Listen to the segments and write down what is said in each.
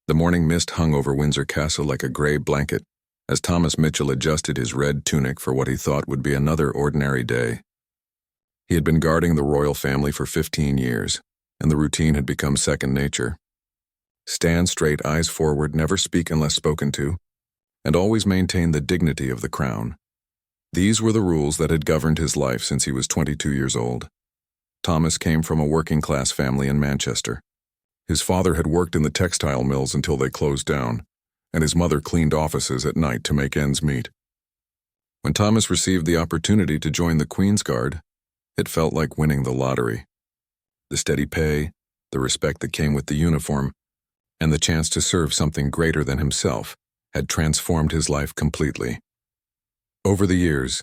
The morning mist hung over Windsor Castle like a gray blanket as Thomas Mitchell adjusted his red tunic for what he thought would be another ordinary day. He had been guarding the royal family for 15 years, and the routine had become second nature. Stand straight, eyes forward, never speak unless spoken to, and always maintain the dignity of the crown. These were the rules that had governed his life since he was 22 years old. Thomas came from a working-class family in Manchester. His father had worked in the textile mills until they closed down, and his mother cleaned offices at night to make ends meet. When Thomas received the opportunity to join the Queen's Guard, it felt like winning the lottery. The steady pay, the respect that came with the uniform, and the chance to serve something greater than himself had transformed his life completely. Over the years,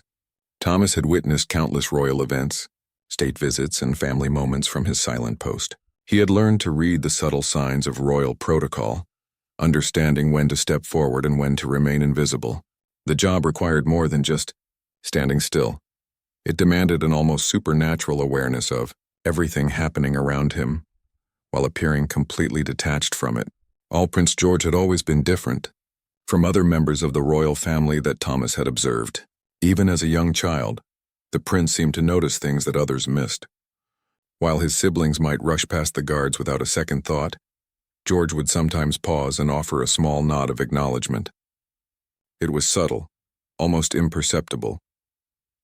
Thomas had witnessed countless royal events, state visits, and family moments from his silent post. He had learned to read the subtle signs of royal protocol, understanding when to step forward and when to remain invisible. The job required more than just standing still. It demanded an almost supernatural awareness of everything happening around him, while appearing completely detached from it. All Prince George had always been different from other members of the royal family that Thomas had observed. Even as a young child, the prince seemed to notice things that others missed. While his siblings might rush past the guards without a second thought, George would sometimes pause and offer a small nod of acknowledgement. It was subtle, almost imperceptible.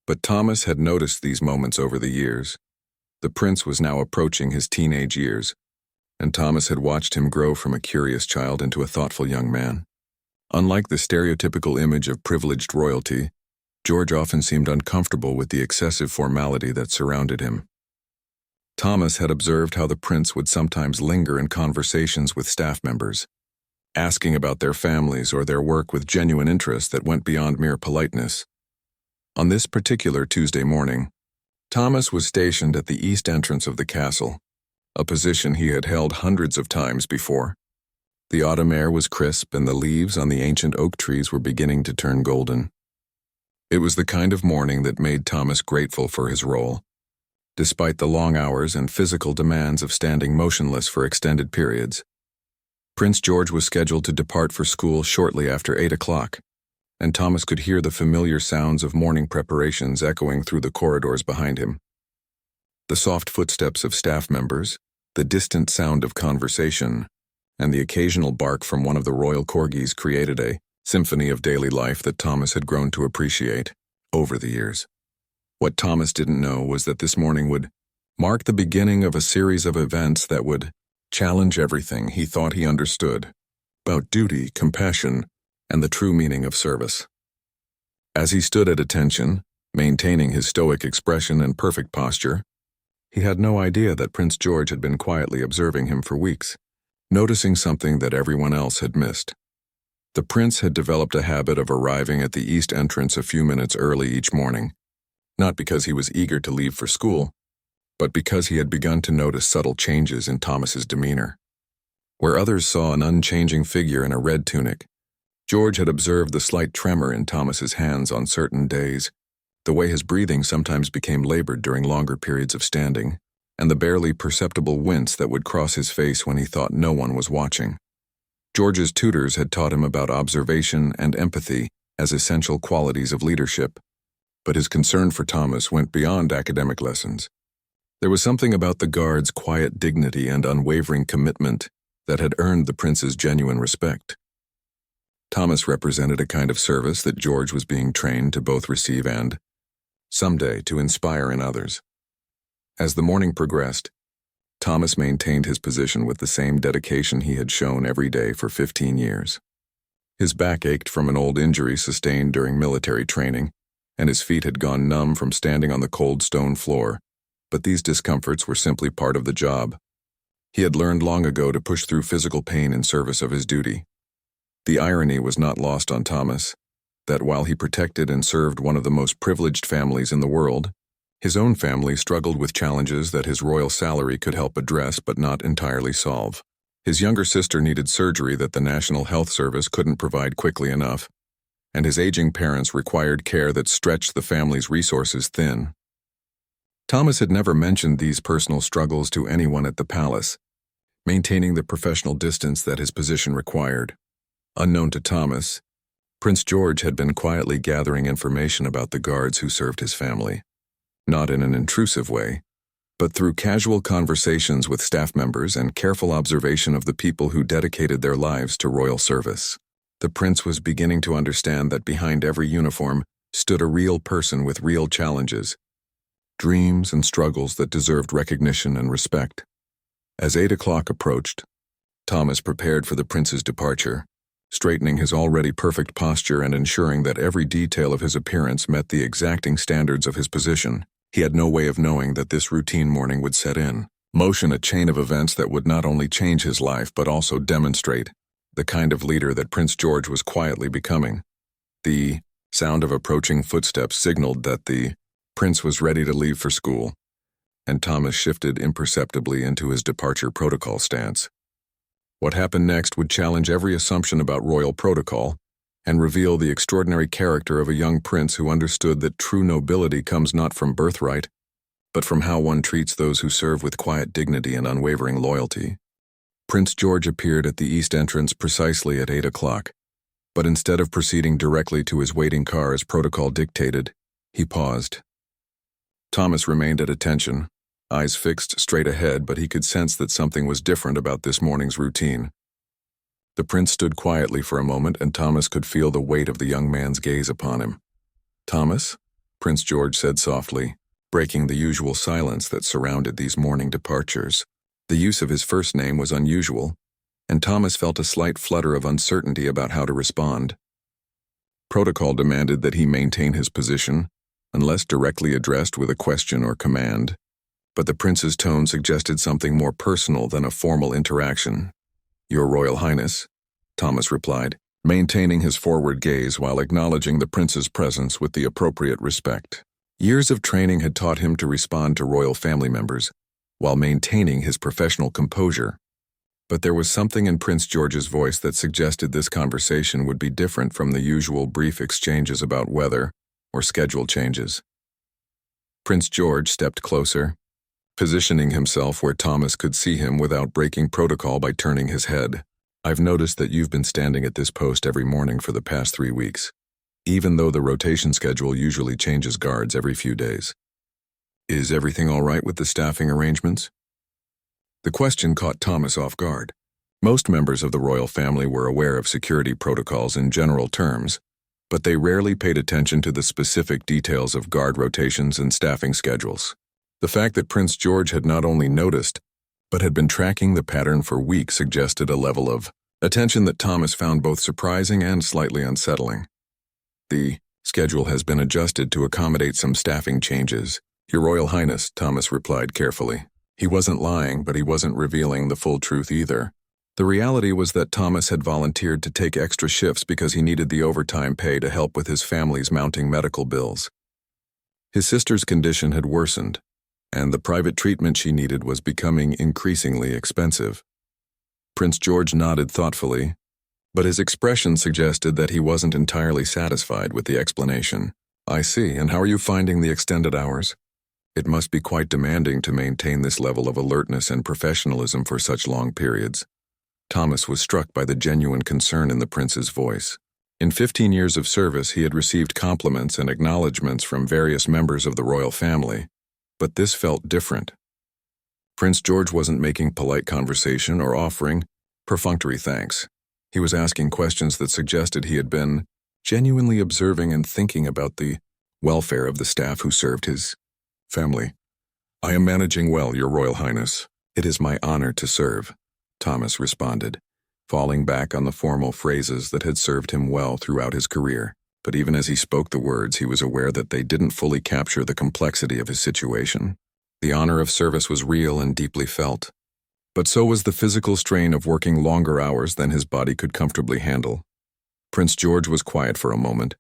But Thomas had noticed these moments over the years. The prince was now approaching his teenage years, and Thomas had watched him grow from a curious child into a thoughtful young man. Unlike the stereotypical image of privileged royalty, George often seemed uncomfortable with the excessive formality that surrounded him. Thomas had observed how the prince would sometimes linger in conversations with staff members, asking about their families or their work with genuine interest that went beyond mere politeness. On this particular Tuesday morning, Thomas was stationed at the east entrance of the castle, a position he had held hundreds of times before. The autumn air was crisp and the leaves on the ancient oak trees were beginning to turn golden. It was the kind of morning that made Thomas grateful for his role. Despite the long hours and physical demands of standing motionless for extended periods, Prince George was scheduled to depart for school shortly after 8 o'clock, and Thomas could hear the familiar sounds of morning preparations echoing through the corridors behind him. The soft footsteps of staff members, the distant sound of conversation, and the occasional bark from one of the royal corgis created a symphony of daily life that Thomas had grown to appreciate over the years. What Thomas didn't know was that this morning would mark the beginning of a series of events that would challenge everything he thought he understood about duty, compassion, and the true meaning of service. As he stood at attention, maintaining his stoic expression and perfect posture, he had no idea that Prince George had been quietly observing him for weeks, noticing something that everyone else had missed. The prince had developed a habit of arriving at the east entrance a few minutes early each morning, not because he was eager to leave for school, but because he had begun to notice subtle changes in Thomas's demeanor. Where others saw an unchanging figure in a red tunic, George had observed the slight tremor in Thomas's hands on certain days, the way his breathing sometimes became labored during longer periods of standing, and the barely perceptible wince that would cross his face when he thought no one was watching. George's tutors had taught him about observation and empathy as essential qualities of leadership, but his concern for Thomas went beyond academic lessons. There was something about the guard's quiet dignity and unwavering commitment that had earned the prince's genuine respect. Thomas represented a kind of service that George was being trained to both receive and, someday, to inspire in others. As the morning progressed, Thomas maintained his position with the same dedication he had shown every day for 15 years. His back ached from an old injury sustained during military training, and his feet had gone numb from standing on the cold stone floor, but these discomforts were simply part of the job. He had learned long ago to push through physical pain in service of his duty. The irony was not lost on Thomas, that while he protected and served one of the most privileged families in the world, his own family struggled with challenges that his royal salary could help address but not entirely solve. His younger sister needed surgery that the National Health Service couldn't provide quickly enough, and his aging parents required care that stretched the family's resources thin. Thomas had never mentioned these personal struggles to anyone at the palace, maintaining the professional distance that his position required. Unknown to Thomas, Prince George had been quietly gathering information about the guards who served his family, not in an intrusive way, but through casual conversations with staff members and careful observation of the people who dedicated their lives to royal service. The prince was beginning to understand that behind every uniform stood a real person with real challenges, dreams and struggles that deserved recognition and respect. As 8 o'clock approached, Thomas prepared for the prince's departure, straightening his already perfect posture and ensuring that every detail of his appearance met the exacting standards of his position. He had no way of knowing that this routine morning would set in motion a chain of events that would not only change his life but also demonstrate the kind of leader that Prince George was quietly becoming. The sound of approaching footsteps signaled that the prince was ready to leave for school, and Thomas shifted imperceptibly into his departure protocol stance. What happened next would challenge every assumption about royal protocol and reveal the extraordinary character of a young prince who understood that true nobility comes not from birthright, but from how one treats those who serve with quiet dignity and unwavering loyalty. Prince George appeared at the east entrance precisely at 8 o'clock, but instead of proceeding directly to his waiting car as protocol dictated, he paused. Thomas remained at attention, eyes fixed straight ahead, but he could sense that something was different about this morning's routine. The prince stood quietly for a moment, and Thomas could feel the weight of the young man's gaze upon him. "Thomas?" Prince George said softly, breaking the usual silence that surrounded these morning departures. The use of his first name was unusual, and Thomas felt a slight flutter of uncertainty about how to respond. Protocol demanded that he maintain his position, unless directly addressed with a question or command, but the prince's tone suggested something more personal than a formal interaction. "Your Royal Highness," Thomas replied, maintaining his forward gaze while acknowledging the prince's presence with the appropriate respect. Years of training had taught him to respond to royal family members, while maintaining his professional composure. But there was something in Prince George's voice that suggested this conversation would be different from the usual brief exchanges about weather or schedule changes. Prince George stepped closer, positioning himself where Thomas could see him without breaking protocol by turning his head. "I've noticed that you've been standing at this post every morning for the past 3 weeks, even though the rotation schedule usually changes guards every few days. Is everything all right with the staffing arrangements?" The question caught Thomas off guard. Most members of the royal family were aware of security protocols in general terms, but they rarely paid attention to the specific details of guard rotations and staffing schedules. The fact that Prince George had not only noticed, but had been tracking the pattern for weeks suggested a level of attention that Thomas found both surprising and slightly unsettling. "The schedule has been adjusted to accommodate some staffing changes, Your Royal Highness," Thomas replied carefully. He wasn't lying, but he wasn't revealing the full truth either. The reality was that Thomas had volunteered to take extra shifts because he needed the overtime pay to help with his family's mounting medical bills. His sister's condition had worsened, and the private treatment she needed was becoming increasingly expensive. Prince George nodded thoughtfully, but his expression suggested that he wasn't entirely satisfied with the explanation. "I see, and how are you finding the extended hours? It must be quite demanding to maintain this level of alertness and professionalism for such long periods." Thomas was struck by the genuine concern in the prince's voice. In 15 years of service, he had received compliments and acknowledgments from various members of the royal family, but this felt different. Prince George wasn't making polite conversation or offering perfunctory thanks. He was asking questions that suggested he had been genuinely observing and thinking about the welfare of the staff who served his family. "I am managing well, Your Royal Highness. It is my honor to serve," Thomas responded, falling back on the formal phrases that had served him well throughout his career. But even as he spoke the words, he was aware that they didn't fully capture the complexity of his situation. The honor of service was real and deeply felt, but so was the physical strain of working longer hours than his body could comfortably handle. Prince George was quiet for a moment,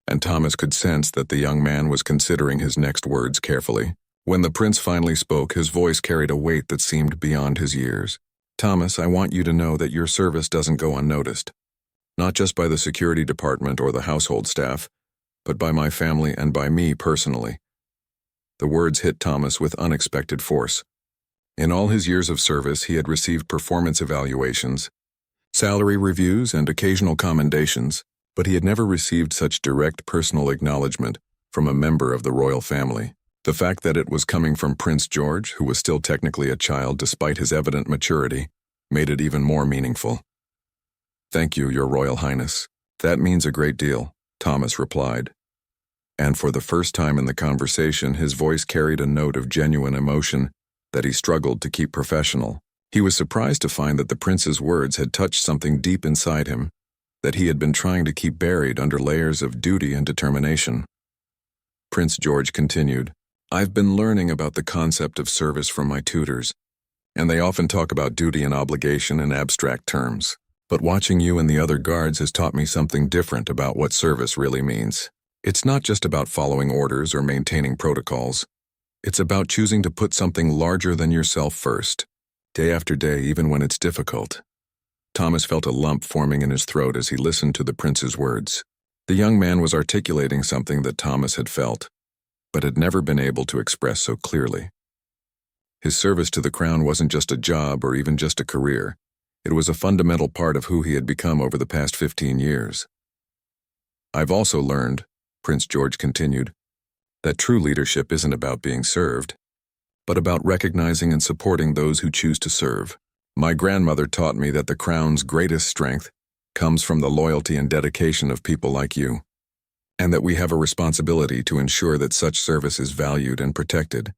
and Thomas could sense that the young man was considering his next words carefully. When the prince finally spoke, his voice carried a weight that seemed beyond his years. "Thomas, I want you to know that your service doesn't go unnoticed. Not just by the security department or the household staff, but by my family and by me personally." The words hit Thomas with unexpected force. In all his years of service, he had received performance evaluations, salary reviews, and occasional commendations, but he had never received such direct personal acknowledgement from a member of the royal family. The fact that it was coming from Prince George, who was still technically a child despite his evident maturity, made it even more meaningful. "Thank you, Your Royal Highness. That means a great deal," Thomas replied. And for the first time in the conversation, his voice carried a note of genuine emotion that he struggled to keep professional. He was surprised to find that the prince's words had touched something deep inside him that he had been trying to keep buried under layers of duty and determination. Prince George continued, "I've been learning about the concept of service from my tutors, and they often talk about duty and obligation in abstract terms. But watching you and the other guards has taught me something different about what service really means. It's not just about following orders or maintaining protocols. It's about choosing to put something larger than yourself first, day after day, even when it's difficult." Thomas felt a lump forming in his throat as he listened to the prince's words. The young man was articulating something that Thomas had felt, but had never been able to express so clearly. His service to the crown wasn't just a job or even just a career. It was a fundamental part of who he had become over the past 15 years. "I've also learned," Prince George continued, "that true leadership isn't about being served, but about recognizing and supporting those who choose to serve. My grandmother taught me that the crown's greatest strength comes from the loyalty and dedication of people like you, and that we have a responsibility to ensure that such service is valued and protected."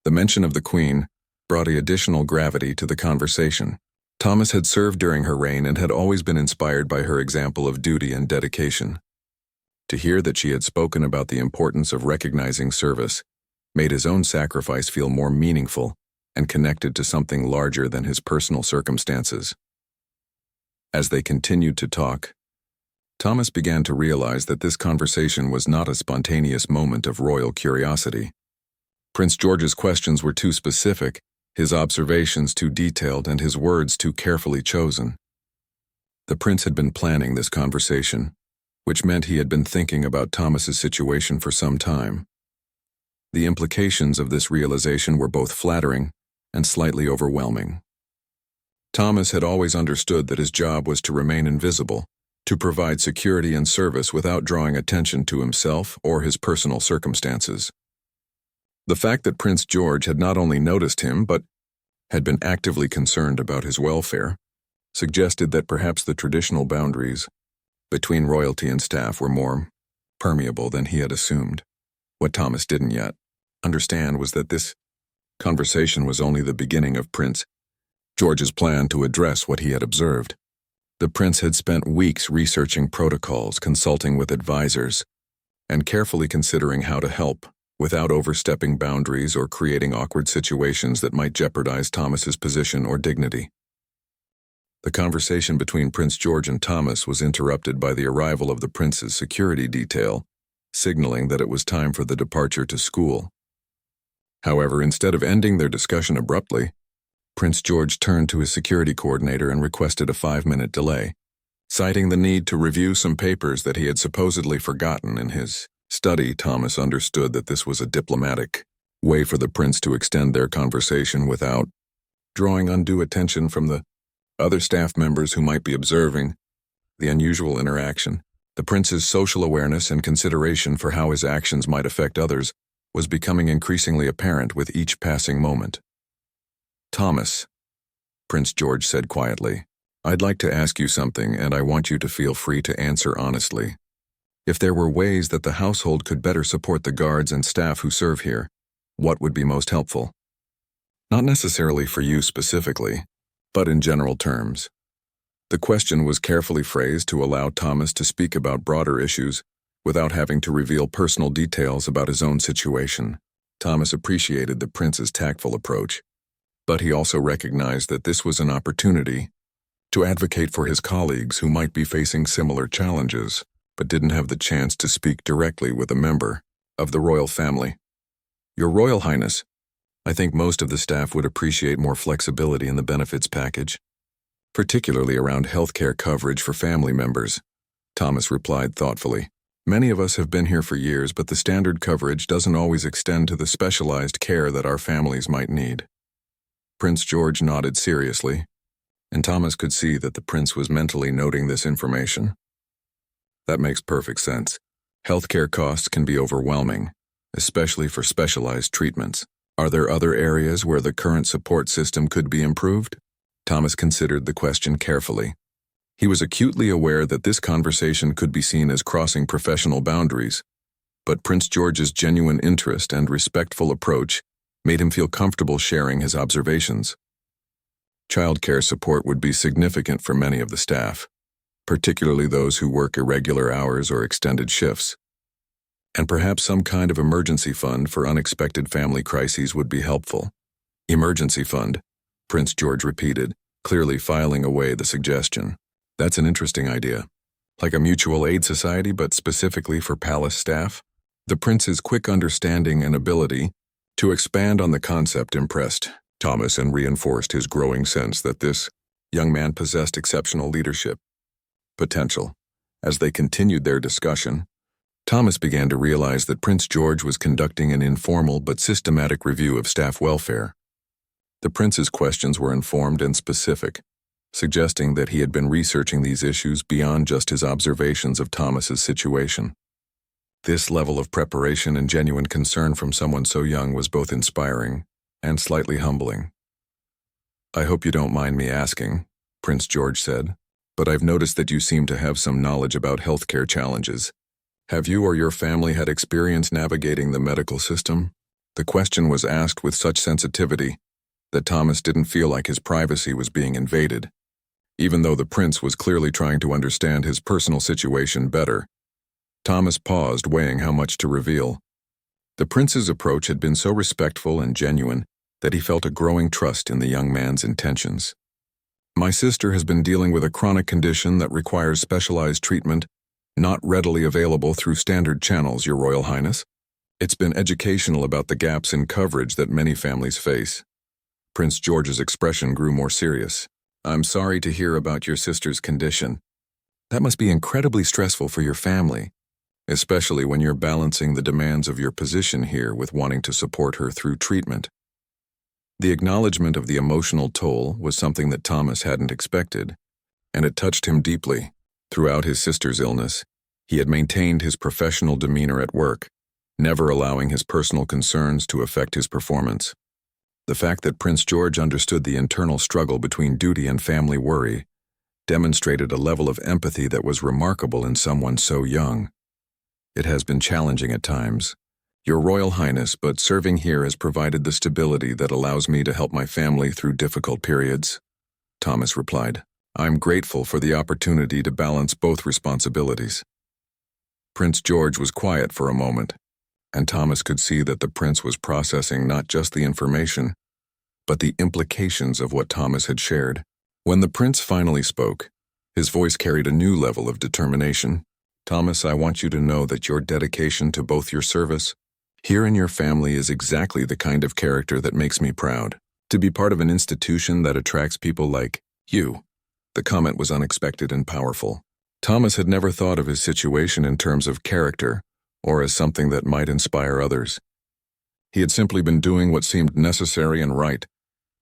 The mention of the Queen brought additional gravity to the conversation. Thomas had served during her reign and had always been inspired by her example of duty and dedication. To hear that she had spoken about the importance of recognizing service made his own sacrifice feel more meaningful and connected to something larger than his personal circumstances. As they continued to talk, Thomas began to realize that this conversation was not a spontaneous moment of royal curiosity. Prince George's questions were too specific, his observations too detailed, and his words too carefully chosen. The prince had been planning this conversation, which meant he had been thinking about Thomas's situation for some time. The implications of this realization were both flattering and slightly overwhelming. Thomas had always understood that his job was to remain invisible, to provide security and service without drawing attention to himself or his personal circumstances. The fact that Prince George had not only noticed him but had been actively concerned about his welfare suggested that perhaps the traditional boundaries between royalty and staff were more permeable than he had assumed. What Thomas didn't yet understand was that this conversation was only the beginning of Prince George's plan to address what he had observed. The prince had spent weeks researching protocols, consulting with advisors, and carefully considering how to help without overstepping boundaries or creating awkward situations that might jeopardize Thomas's position or dignity. The conversation between Prince George and Thomas was interrupted by the arrival of the prince's security detail, signaling that it was time for the departure to school. However, instead of ending their discussion abruptly, Prince George turned to his security coordinator and requested a 5-minute delay, citing the need to review some papers that he had supposedly forgotten in his study. Thomas understood that this was a diplomatic way for the prince to extend their conversation without drawing undue attention from the other staff members who might be observing the unusual interaction. The prince's social awareness and consideration for how his actions might affect others was becoming increasingly apparent with each passing moment. "Thomas," Prince George said quietly, "I'd like to ask you something, and I want you to feel free to answer honestly. If there were ways that the household could better support the guards and staff who serve here, what would be most helpful? Not necessarily for you specifically, but in general terms." The question was carefully phrased to allow Thomas to speak about broader issues without having to reveal personal details about his own situation. Thomas appreciated the prince's tactful approach, but he also recognized that this was an opportunity to advocate for his colleagues who might be facing similar challenges but didn't have the chance to speak directly with a member of the royal family. "Your Royal Highness, I think most of the staff would appreciate more flexibility in the benefits package, particularly around healthcare coverage for family members," Thomas replied thoughtfully. "Many of us have been here for years, but the standard coverage doesn't always extend to the specialized care that our families might need." Prince George nodded seriously, and Thomas could see that the prince was mentally noting this information. That makes perfect sense. Healthcare costs can be overwhelming, especially for specialized treatments. Are there other areas where the current support system could be improved? Thomas considered the question carefully. He was acutely aware that this conversation could be seen as crossing professional boundaries, but Prince George's genuine interest and respectful approach made him feel comfortable sharing his observations. Childcare support would be significant for many of the staff, particularly those who work irregular hours or extended shifts. And perhaps some kind of emergency fund for unexpected family crises would be helpful. Emergency fund, Prince George repeated, clearly filing away the suggestion. That's an interesting idea. Like a mutual aid society, but specifically for palace staff? The prince's quick understanding and ability to expand on the concept impressed Thomas and reinforced his growing sense that this young man possessed exceptional leadership potential. As they continued their discussion, Thomas began to realize that Prince George was conducting an informal but systematic review of staff welfare. The prince's questions were informed and specific, suggesting that he had been researching these issues beyond just his observations of Thomas's situation. This level of preparation and genuine concern from someone so young was both inspiring and slightly humbling. "I hope you don't mind me asking," Prince George said, "but I've noticed that you seem to have some knowledge about healthcare challenges. Have you or your family had experience navigating the medical system?" The question was asked with such sensitivity that Thomas didn't feel like his privacy was being invaded. Even though the prince was clearly trying to understand his personal situation better, Thomas paused, weighing how much to reveal. The prince's approach had been so respectful and genuine that he felt a growing trust in the young man's intentions. "My sister has been dealing with a chronic condition that requires specialized treatment, not readily available through standard channels, Your Royal Highness. It's been educational about the gaps in coverage that many families face." Prince George's expression grew more serious. "I'm sorry to hear about your sister's condition. That must be incredibly stressful for your family, especially when you're balancing the demands of your position here with wanting to support her through treatment." The acknowledgement of the emotional toll was something that Thomas hadn't expected, and it touched him deeply. Throughout his sister's illness, he had maintained his professional demeanor at work, never allowing his personal concerns to affect his performance. The fact that Prince George understood the internal struggle between duty and family worry demonstrated a level of empathy that was remarkable in someone so young. "It has been challenging at times, Your Royal Highness, but serving here has provided the stability that allows me to help my family through difficult periods," Thomas replied. "I'm grateful for the opportunity to balance both responsibilities." Prince George was quiet for a moment, and Thomas could see that the prince was processing not just the information, but the implications of what Thomas had shared. When the prince finally spoke, his voice carried a new level of determination. "Thomas, I want you to know that your dedication to both your service here and your family is exactly the kind of character that makes me proud. To be part of an institution that attracts people like you." The comment was unexpected and powerful. Thomas had never thought of his situation in terms of character, or as something that might inspire others. He had simply been doing what seemed necessary and right,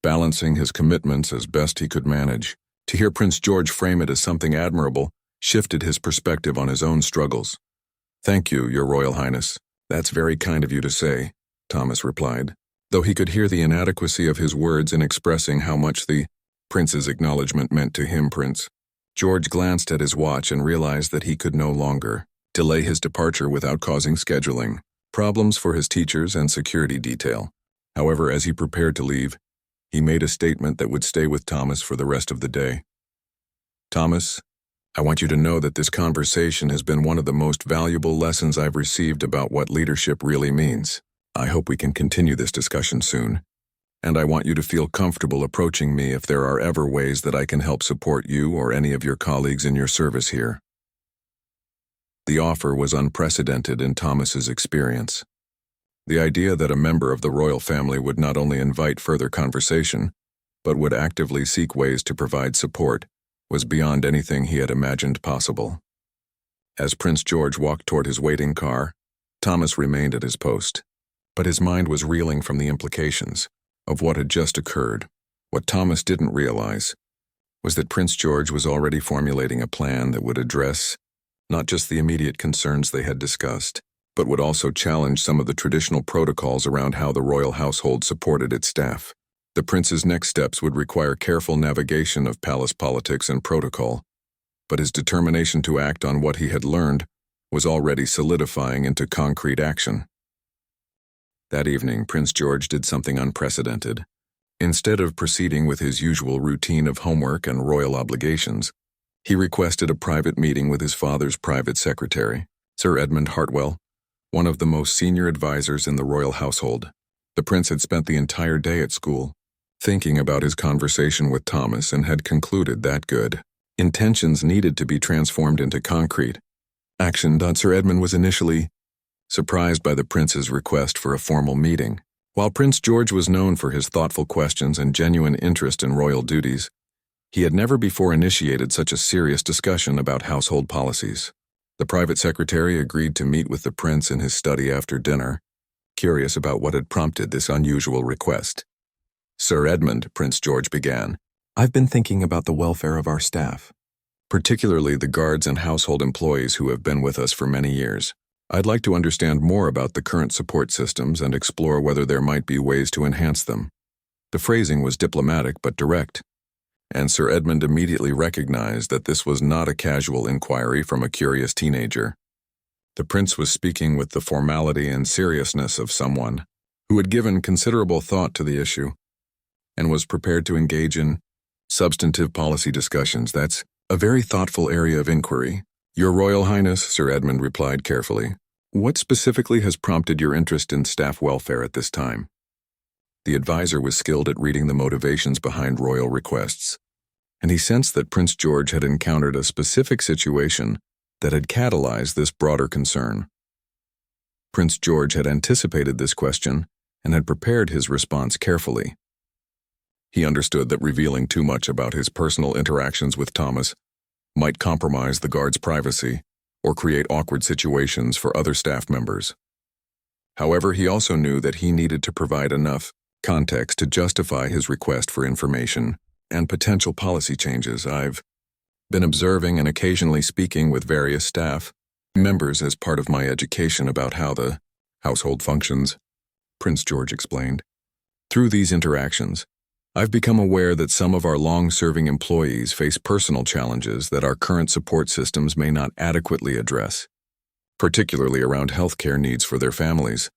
balancing his commitments as best he could manage. To hear Prince George frame it as something admirable shifted his perspective on his own struggles. "Thank you, Your Royal Highness. That's very kind of you to say," Thomas replied, though he could hear the inadequacy of his words in expressing how much the prince's acknowledgement meant to him. Prince George glanced at his watch and realized that he could no longer delay his departure without causing scheduling problems for his teachers and security detail. However, as he prepared to leave, he made a statement that would stay with Thomas for the rest of the day. "Thomas, I want you to know that this conversation has been one of the most valuable lessons I've received about what leadership really means. I hope we can continue this discussion soon, and I want you to feel comfortable approaching me if there are ever ways that I can help support you or any of your colleagues in your service here." The offer was unprecedented in Thomas's experience. The idea that a member of the royal family would not only invite further conversation, but would actively seek ways to provide support was beyond anything he had imagined possible. As Prince George walked toward his waiting car, Thomas remained at his post, but his mind was reeling from the implications of what had just occurred. What Thomas didn't realize was that Prince George was already formulating a plan that would address not just the immediate concerns they had discussed, but would also challenge some of the traditional protocols around how the royal household supported its staff. The prince's next steps would require careful navigation of palace politics and protocol, but his determination to act on what he had learned was already solidifying into concrete action. That evening, Prince George did something unprecedented. Instead of proceeding with his usual routine of homework and royal obligations, he requested a private meeting with his father's private secretary, Sir Edmund Hartwell, one of the most senior advisors in the royal household. The prince had spent the entire day at school, thinking about his conversation with Thomas, and had concluded that good intentions needed to be transformed into concrete action. Sir Edmund was initially surprised by the prince's request for a formal meeting. While Prince George was known for his thoughtful questions and genuine interest in royal duties, he had never before initiated such a serious discussion about household policies. The private secretary agreed to meet with the prince in his study after dinner, curious about what had prompted this unusual request. "Sir Edmund," Prince George began, "I've been thinking about the welfare of our staff, particularly the guards and household employees who have been with us for many years. I'd like to understand more about the current support systems and explore whether there might be ways to enhance them." The phrasing was diplomatic but direct, and Sir Edmund immediately recognized that this was not a casual inquiry from a curious teenager. The prince was speaking with the formality and seriousness of someone who had given considerable thought to the issue and was prepared to engage in substantive policy discussions. "That's a very thoughtful area of inquiry, Your Royal Highness," Sir Edmund replied carefully. "What specifically has prompted your interest in staff welfare at this time?" The advisor was skilled at reading the motivations behind royal requests, and he sensed that Prince George had encountered a specific situation that had catalyzed this broader concern. Prince George had anticipated this question and had prepared his response carefully. He understood that revealing too much about his personal interactions with Thomas might compromise the guard's privacy or create awkward situations for other staff members. However, he also knew that he needed to provide enough context to justify his request for information and potential policy changes. "I've been observing and occasionally speaking with various staff members as part of my education about how the household functions," Prince George explained. "Through these interactions, I've become aware that some of our long-serving employees face personal challenges that our current support systems may not adequately address, particularly around healthcare needs for their families."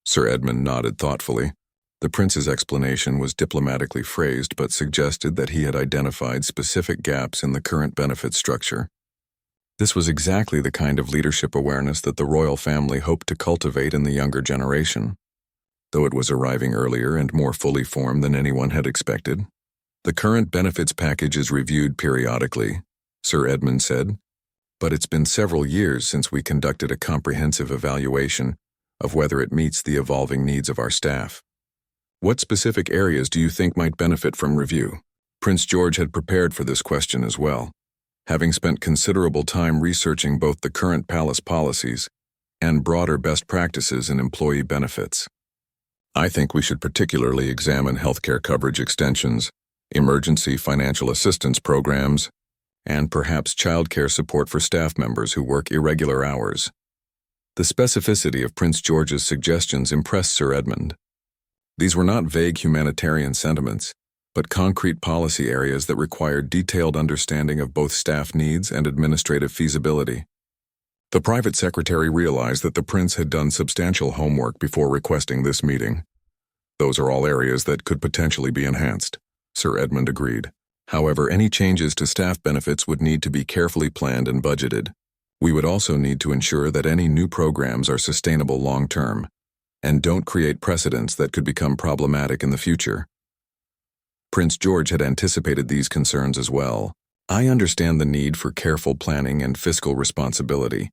Sir Edmund nodded thoughtfully. The prince's explanation was diplomatically phrased but suggested that he had identified specific gaps in the current benefit structure. This was exactly the kind of leadership awareness that the royal family hoped to cultivate in the younger generation, though it was arriving earlier and more fully formed than anyone had expected. "The current benefits package is reviewed periodically," Sir Edmund said, "but it's been several years since we conducted a comprehensive evaluation of whether it meets the evolving needs of our staff. What specific areas do you think might benefit from review?" Prince George had prepared for this question as well, having spent considerable time researching both the current palace policies and broader best practices in employee benefits. "I think we should particularly examine healthcare coverage extensions, emergency financial assistance programs, and perhaps childcare support for staff members who work irregular hours." The specificity of Prince George's suggestions impressed Sir Edmund. These were not vague humanitarian sentiments, but concrete policy areas that required detailed understanding of both staff needs and administrative feasibility. The private secretary realized that the prince had done substantial homework before requesting this meeting. "Those are all areas that could potentially be enhanced," Sir Edmund agreed. "However, any changes to staff benefits would need to be carefully planned and budgeted. We would also need to ensure that any new programs are sustainable long-term and don't create precedents that could become problematic in the future." Prince George had anticipated these concerns as well. "I understand the need for careful planning and fiscal responsibility.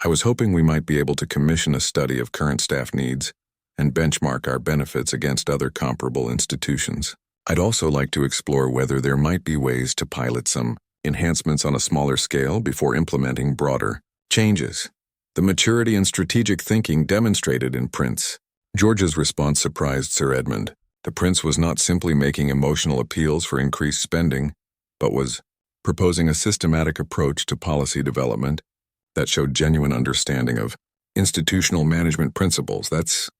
I was hoping we might be able to commission a study of current staff needs and benchmark our benefits against other comparable institutions. I'd also like to explore whether there might be ways to pilot some enhancements on a smaller scale before implementing broader changes." The maturity and strategic thinking demonstrated in Prince George's response surprised Sir Edmund. The prince was not simply making emotional appeals for increased spending, but was proposing a systematic approach to policy development that showed genuine understanding of institutional management principles. That's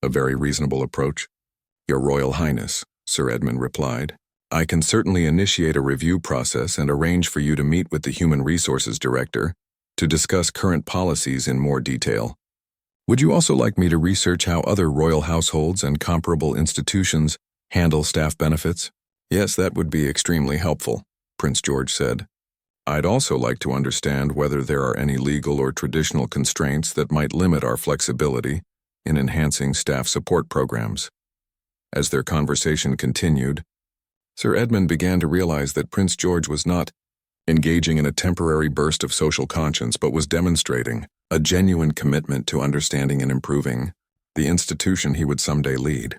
a very reasonable approach. Your Royal Highness, Sir Edmund replied, I can certainly initiate a review process and arrange for you to meet with the Human Resources Director to discuss current policies in more detail. Would you also like me to research how other royal households and comparable institutions handle staff benefits? Yes, that would be extremely helpful, Prince George said. I'd also like to understand whether there are any legal or traditional constraints that might limit our flexibility in enhancing staff support programs. As their conversation continued, Sir Edmund began to realize that Prince George was not engaging in a temporary burst of social conscience, but was demonstrating a genuine commitment to understanding and improving the institution he would someday lead.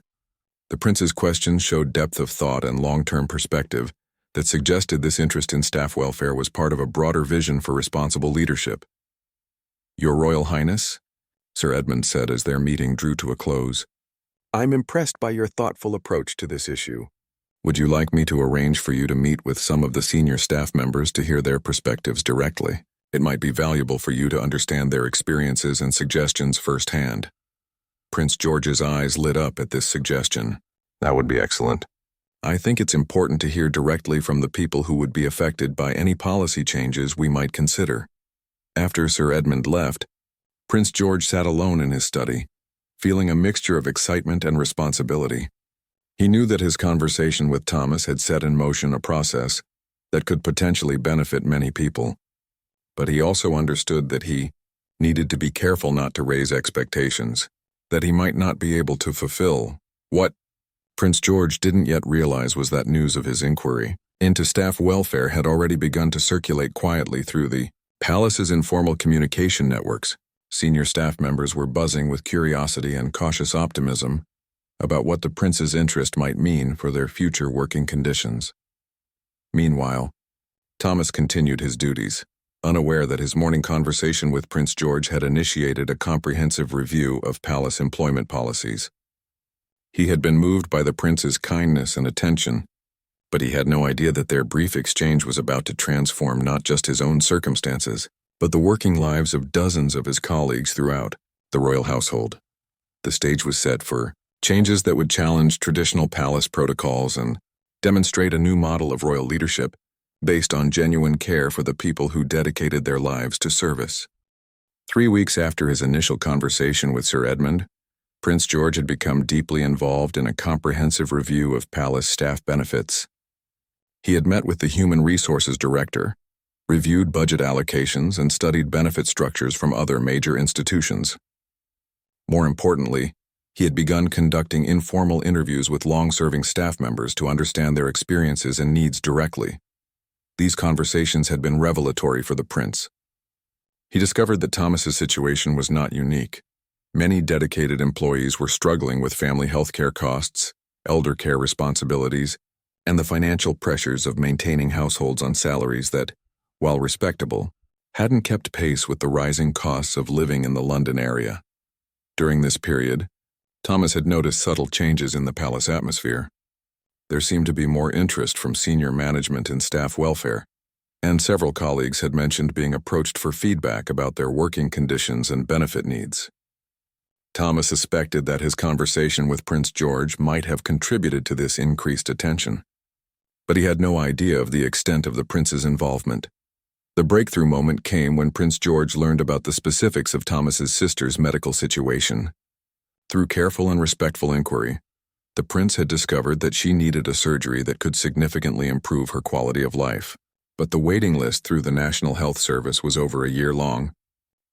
The prince's questions showed depth of thought and long-term perspective that suggested this interest in staff welfare was part of a broader vision for responsible leadership. Your Royal Highness, Sir Edmund said as their meeting drew to a close, I'm impressed by your thoughtful approach to this issue. Would you like me to arrange for you to meet with some of the senior staff members to hear their perspectives directly? It might be valuable for you to understand their experiences and suggestions firsthand. Prince George's eyes lit up at this suggestion. That would be excellent. I think it's important to hear directly from the people who would be affected by any policy changes we might consider. After Sir Edmund left, Prince George sat alone in his study, feeling a mixture of excitement and responsibility. He knew that his conversation with Thomas had set in motion a process that could potentially benefit many people. But he also understood that he needed to be careful not to raise expectations, that he might not be able to fulfill what Prince George didn't yet realize was that news of his inquiry into staff welfare had already begun to circulate quietly through the palace's informal communication networks. Senior staff members were buzzing with curiosity and cautious optimism about what the prince's interest might mean for their future working conditions. Meanwhile, Thomas continued his duties, unaware that his morning conversation with Prince George had initiated a comprehensive review of palace employment policies. He had been moved by the prince's kindness and attention, but he had no idea that their brief exchange was about to transform not just his own circumstances, but the working lives of dozens of his colleagues throughout the royal household. The stage was set for changes that would challenge traditional palace protocols and demonstrate a new model of royal leadership based on genuine care for the people who dedicated their lives to service. 3 weeks after his initial conversation with Sir Edmund, Prince George had become deeply involved in a comprehensive review of palace staff benefits. He had met with the Human Resources Director, reviewed budget allocations, and studied benefit structures from other major institutions. More importantly, he had begun conducting informal interviews with long-serving staff members to understand their experiences and needs directly. These conversations had been revelatory for the prince. He discovered that Thomas's situation was not unique. Many dedicated employees were struggling with family health care costs, elder care responsibilities, and the financial pressures of maintaining households on salaries that, while respectable, hadn't kept pace with the rising costs of living in the London area. During this period, Thomas had noticed subtle changes in the palace atmosphere. There seemed to be more interest from senior management in staff welfare, and several colleagues had mentioned being approached for feedback about their working conditions and benefit needs. Thomas suspected that his conversation with Prince George might have contributed to this increased attention, but he had no idea of the extent of the prince's involvement. The breakthrough moment came when Prince George learned about the specifics of Thomas's sister's medical situation. Through careful and respectful inquiry, the prince had discovered that she needed a surgery that could significantly improve her quality of life. But the waiting list through the National Health Service was over a year long,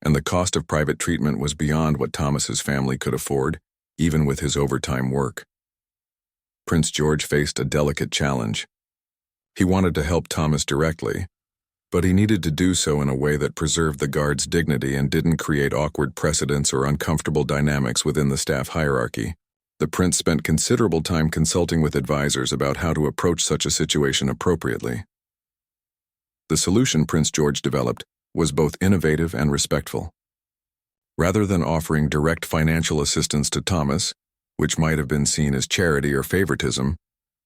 and the cost of private treatment was beyond what Thomas's family could afford, even with his overtime work. Prince George faced a delicate challenge. He wanted to help Thomas directly, but he needed to do so in a way that preserved the guard's dignity and didn't create awkward precedents or uncomfortable dynamics within the staff hierarchy. The prince spent considerable time consulting with advisors about how to approach such a situation appropriately. The solution Prince George developed was both innovative and respectful. Rather than offering direct financial assistance to Thomas, which might have been seen as charity or favoritism,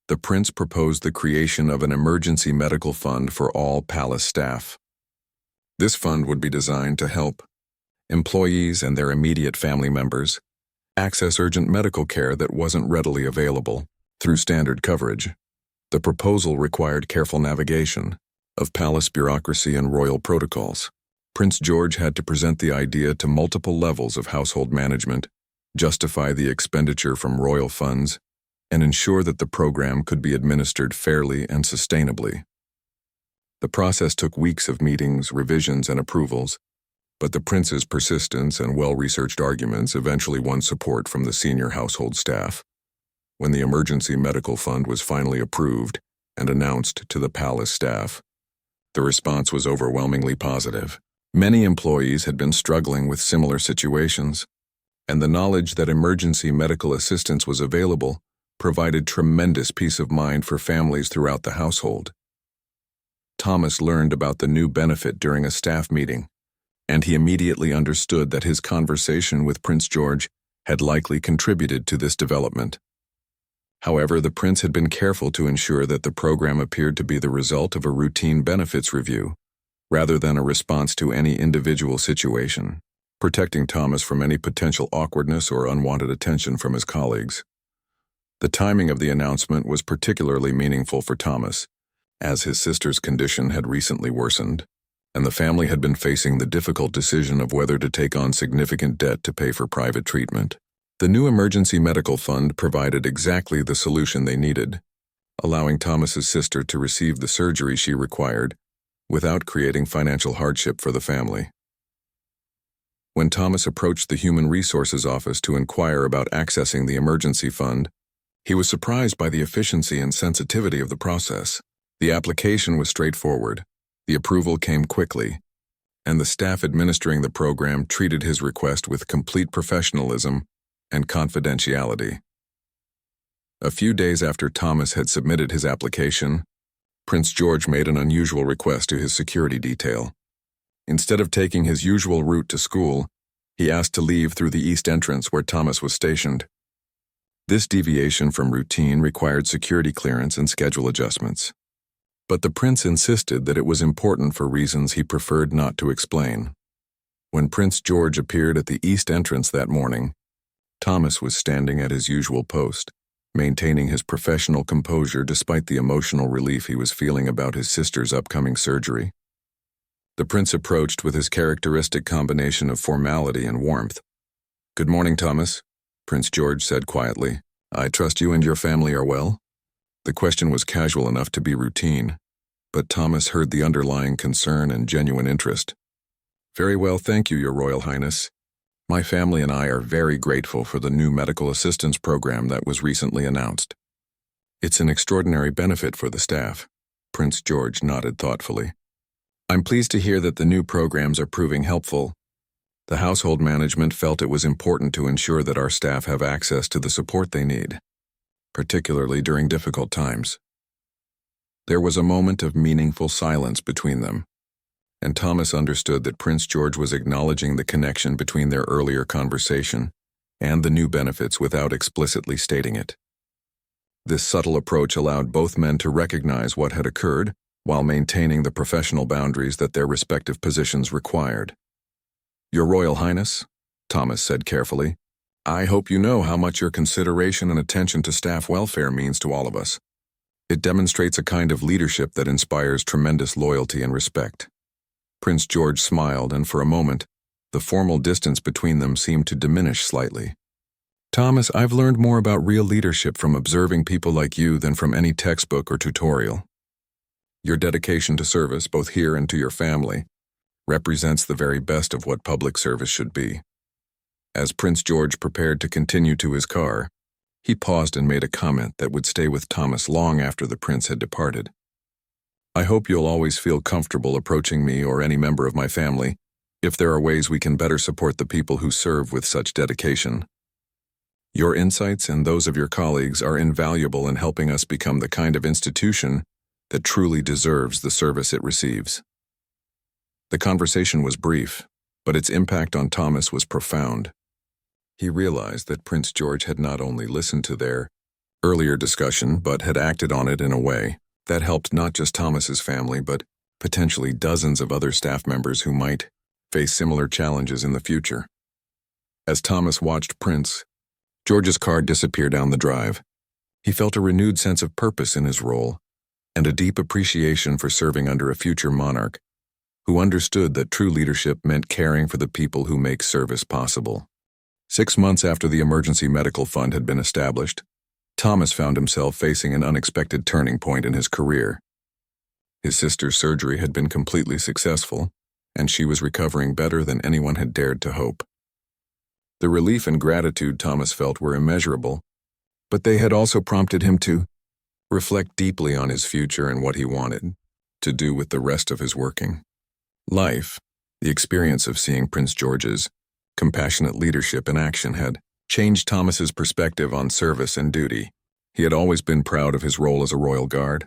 the prince proposed the creation of an emergency medical fund for all palace staff. This fund would be designed to help employees and their immediate family members access urgent medical care that wasn't readily available through standard coverage. The proposal required careful navigation of palace bureaucracy and royal protocols. Prince George had to present the idea to multiple levels of household management, justify the expenditure from royal funds, and ensure that the program could be administered fairly and sustainably. The process took weeks of meetings, revisions, and approvals, but the prince's persistence and well-researched arguments eventually won support from the senior household staff. When the emergency medical fund was finally approved and announced to the palace staff, the response was overwhelmingly positive. Many employees had been struggling with similar situations, and the knowledge that emergency medical assistance was available provided tremendous peace of mind for families throughout the household. Thomas learned about the new benefit during a staff meeting, and he immediately understood that his conversation with Prince George had likely contributed to this development. However, the prince had been careful to ensure that the program appeared to be the result of a routine benefits review, rather than a response to any individual situation, protecting Thomas from any potential awkwardness or unwanted attention from his colleagues. The timing of the announcement was particularly meaningful for Thomas, as his sister's condition had recently worsened, and the family had been facing the difficult decision of whether to take on significant debt to pay for private treatment. The new emergency medical fund provided exactly the solution they needed, allowing Thomas's sister to receive the surgery she required without creating financial hardship for the family. When Thomas approached the Human Resources Office to inquire about accessing the emergency fund, he was surprised by the efficiency and sensitivity of the process. The application was straightforward, the approval came quickly, and the staff administering the program treated his request with complete professionalism and confidentiality. A few days after Thomas had submitted his application, Prince George made an unusual request to his security detail. Instead of taking his usual route to school, he asked to leave through the east entrance where Thomas was stationed. This deviation from routine required security clearance and schedule adjustments. But the prince insisted that it was important for reasons he preferred not to explain. When Prince George appeared at the east entrance that morning, Thomas was standing at his usual post, maintaining his professional composure despite the emotional relief he was feeling about his sister's upcoming surgery. The prince approached with his characteristic combination of formality and warmth. "Good morning, Thomas," Prince George said quietly. "I trust you and your family are well?" The question was casual enough to be routine, but Thomas heard the underlying concern and genuine interest. "Very well, thank you, Your Royal Highness. My family and I are very grateful for the new medical assistance program that was recently announced. It's an extraordinary benefit for the staff." Prince George nodded thoughtfully. "I'm pleased to hear that the new programs are proving helpful. The household management felt it was important to ensure that our staff have access to the support they need, particularly during difficult times." There was a moment of meaningful silence between them, and Thomas understood that Prince George was acknowledging the connection between their earlier conversation and the new benefits without explicitly stating it. This subtle approach allowed both men to recognize what had occurred while maintaining the professional boundaries that their respective positions required. "Your Royal Highness," Thomas said carefully, "I hope you know how much your consideration and attention to staff welfare means to all of us. It demonstrates a kind of leadership that inspires tremendous loyalty and respect." Prince George smiled, and for a moment, the formal distance between them seemed to diminish slightly. "Thomas, I've learned more about real leadership from observing people like you than from any textbook or tutorial. Your dedication to service, both here and to your family, represents the very best of what public service should be." As Prince George prepared to continue to his car, he paused and made a comment that would stay with Thomas long after the prince had departed. "I hope you'll always feel comfortable approaching me or any member of my family if there are ways we can better support the people who serve with such dedication. Your insights and those of your colleagues are invaluable in helping us become the kind of institution that truly deserves the service it receives." The conversation was brief, but its impact on Thomas was profound. He realized that Prince George had not only listened to their earlier discussion, but had acted on it in a way that helped not just Thomas's family, but potentially dozens of other staff members who might face similar challenges in the future. As Thomas watched Prince George's car disappear down the drive, he felt a renewed sense of purpose in his role and a deep appreciation for serving under a future monarch who understood that true leadership meant caring for the people who make service possible. 6 months after the emergency medical fund had been established, Thomas found himself facing an unexpected turning point in his career. His sister's surgery had been completely successful, and she was recovering better than anyone had dared to hope. The relief and gratitude Thomas felt were immeasurable, but they had also prompted him to reflect deeply on his future and what he wanted to do with the rest of his working life. The experience of seeing Prince George's compassionate leadership in action had changed Thomas's perspective on service and duty. He had always been proud of his role as a royal guard,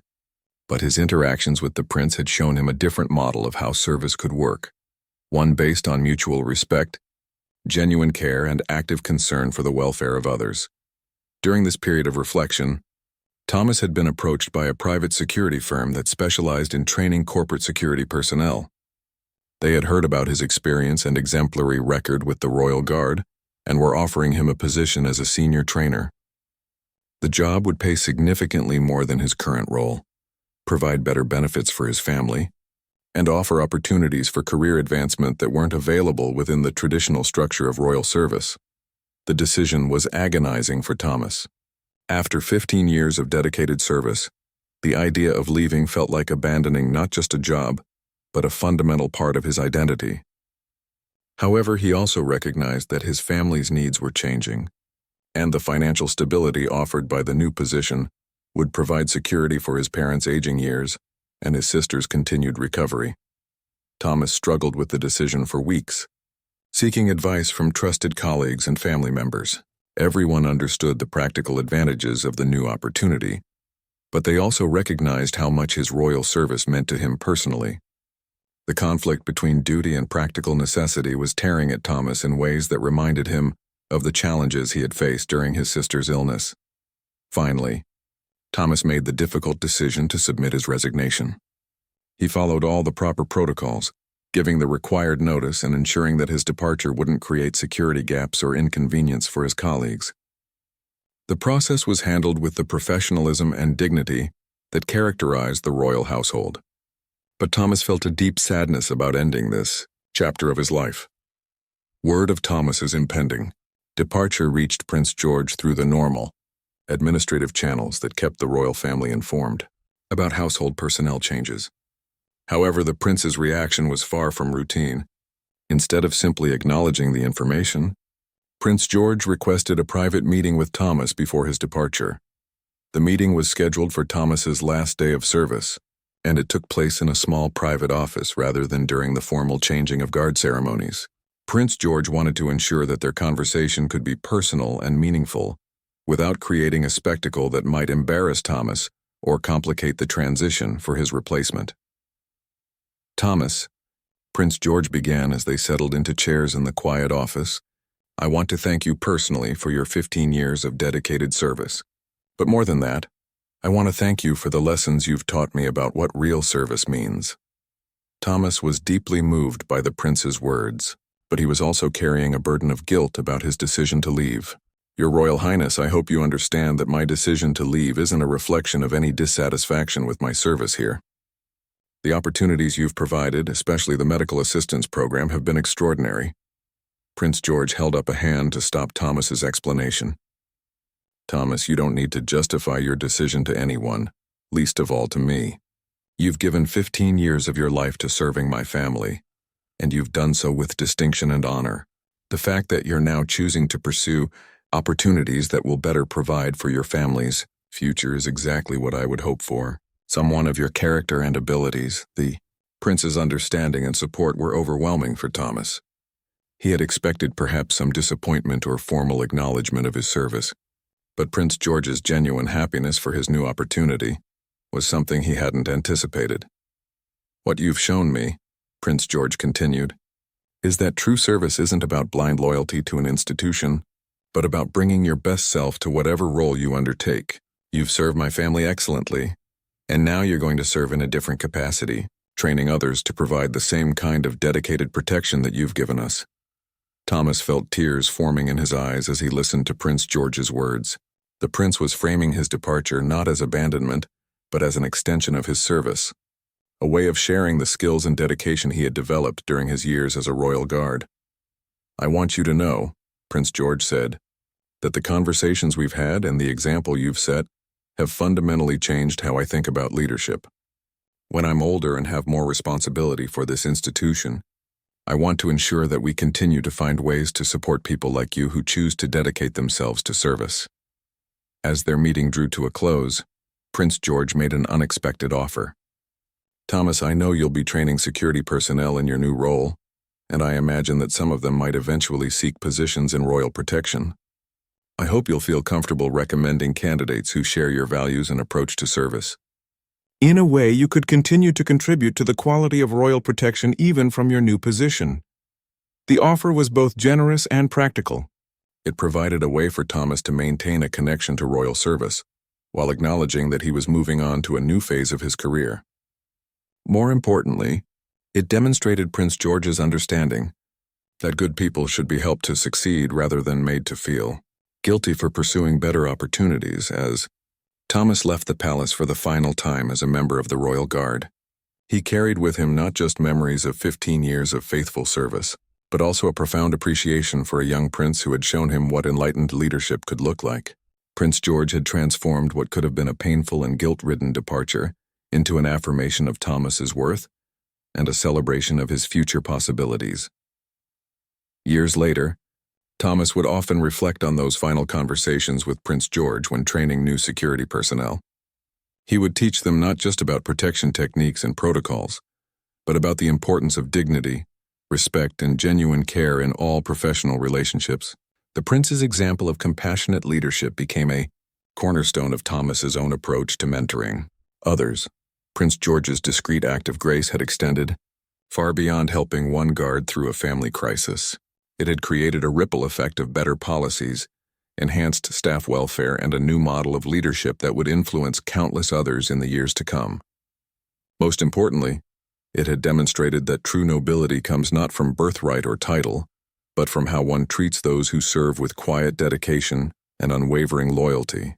but his interactions with the prince had shown him a different model of how service could work, one based on mutual respect, genuine care, and active concern for the welfare of others. During this period of reflection, Thomas had been approached by a private security firm that specialized in training corporate security personnel. They had heard about his experience and exemplary record with the Royal Guard and were offering him a position as a senior trainer. The job would pay significantly more than his current role, provide better benefits for his family, and offer opportunities for career advancement that weren't available within the traditional structure of royal service. The decision was agonizing for Thomas. After 15 years of dedicated service, the idea of leaving felt like abandoning not just a job, but a fundamental part of his identity. However, he also recognized that his family's needs were changing, and the financial stability offered by the new position would provide security for his parents' aging years and his sister's continued recovery. Thomas struggled with the decision for weeks, seeking advice from trusted colleagues and family members. Everyone understood the practical advantages of the new opportunity, but they also recognized how much his royal service meant to him personally. The conflict between duty and practical necessity was tearing at Thomas in ways that reminded him of the challenges he had faced during his sister's illness. Finally, Thomas made the difficult decision to submit his resignation. He followed all the proper protocols, giving the required notice and ensuring that his departure wouldn't create security gaps or inconvenience for his colleagues. The process was handled with the professionalism and dignity that characterized the royal household. But Thomas felt a deep sadness about ending this chapter of his life. Word of Thomas's impending departure reached Prince George through the normal, administrative channels that kept the royal family informed about household personnel changes. However, the prince's reaction was far from routine. Instead of simply acknowledging the information, Prince George requested a private meeting with Thomas before his departure. The meeting was scheduled for Thomas's last day of service, and it took place in a small private office rather than during the formal changing of guard ceremonies. Prince George wanted to ensure that their conversation could be personal and meaningful, without creating a spectacle that might embarrass Thomas or complicate the transition for his replacement. "Thomas," Prince George began as they settled into chairs in the quiet office, "I want to thank you personally for your 15 years of dedicated service. But more than that, I want to thank you for the lessons you've taught me about what real service means." Thomas was deeply moved by the prince's words, but he was also carrying a burden of guilt about his decision to leave. "Your Royal Highness, I hope you understand that my decision to leave isn't a reflection of any dissatisfaction with my service here. The opportunities you've provided, especially the medical assistance program, have been extraordinary." Prince George held up a hand to stop Thomas's explanation. "Thomas, you don't need to justify your decision to anyone, least of all to me. You've given 15 years of your life to serving my family, and you've done so with distinction and honor. The fact that you're now choosing to pursue opportunities that will better provide for your family's future is exactly what I would hope for. Someone of your character and abilities." The prince's understanding and support were overwhelming for Thomas. He had expected perhaps some disappointment or formal acknowledgement of his service, but Prince George's genuine happiness for his new opportunity was something he hadn't anticipated. "What you've shown me," Prince George continued, "is that true service isn't about blind loyalty to an institution, but about bringing your best self to whatever role you undertake. You've served my family excellently, and now you're going to serve in a different capacity, training others to provide the same kind of dedicated protection that you've given us." Thomas felt tears forming in his eyes as he listened to Prince George's words. The prince was framing his departure not as abandonment, but as an extension of his service, a way of sharing the skills and dedication he had developed during his years as a royal guard. "I want you to know," Prince George said, "that the conversations we've had and the example you've set have fundamentally changed how I think about leadership. When I'm older and have more responsibility for this institution, I want to ensure that we continue to find ways to support people like you who choose to dedicate themselves to service." As their meeting drew to a close, Prince George made an unexpected offer. "Thomas, I know you'll be training security personnel in your new role, and I imagine that some of them might eventually seek positions in royal protection. I hope you'll feel comfortable recommending candidates who share your values and approach to service. In a way, you could continue to contribute to the quality of royal protection even from your new position." The offer was both generous and practical. It provided a way for Thomas to maintain a connection to royal service, while acknowledging that he was moving on to a new phase of his career. More importantly, it demonstrated Prince George's understanding that good people should be helped to succeed rather than made to feel guilty for pursuing better opportunities. As Thomas left the palace for the final time as a member of the Royal Guard, he carried with him not just memories of 15 years of faithful service, but also a profound appreciation for a young prince who had shown him what enlightened leadership could look like. Prince George had transformed what could have been a painful and guilt-ridden departure into an affirmation of Thomas's worth and a celebration of his future possibilities. Years later, Thomas would often reflect on those final conversations with Prince George when training new security personnel. He would teach them not just about protection techniques and protocols, but about the importance of dignity, respect, and genuine care in all professional relationships. The prince's example of compassionate leadership became a cornerstone of Thomas's own approach to mentoring others. Prince George's discreet act of grace had extended far beyond helping one guard through a family crisis. It had created a ripple effect of better policies, enhanced staff welfare, and a new model of leadership that would influence countless others in the years to come. Most importantly, it had demonstrated that true nobility comes not from birthright or title, but from how one treats those who serve with quiet dedication and unwavering loyalty.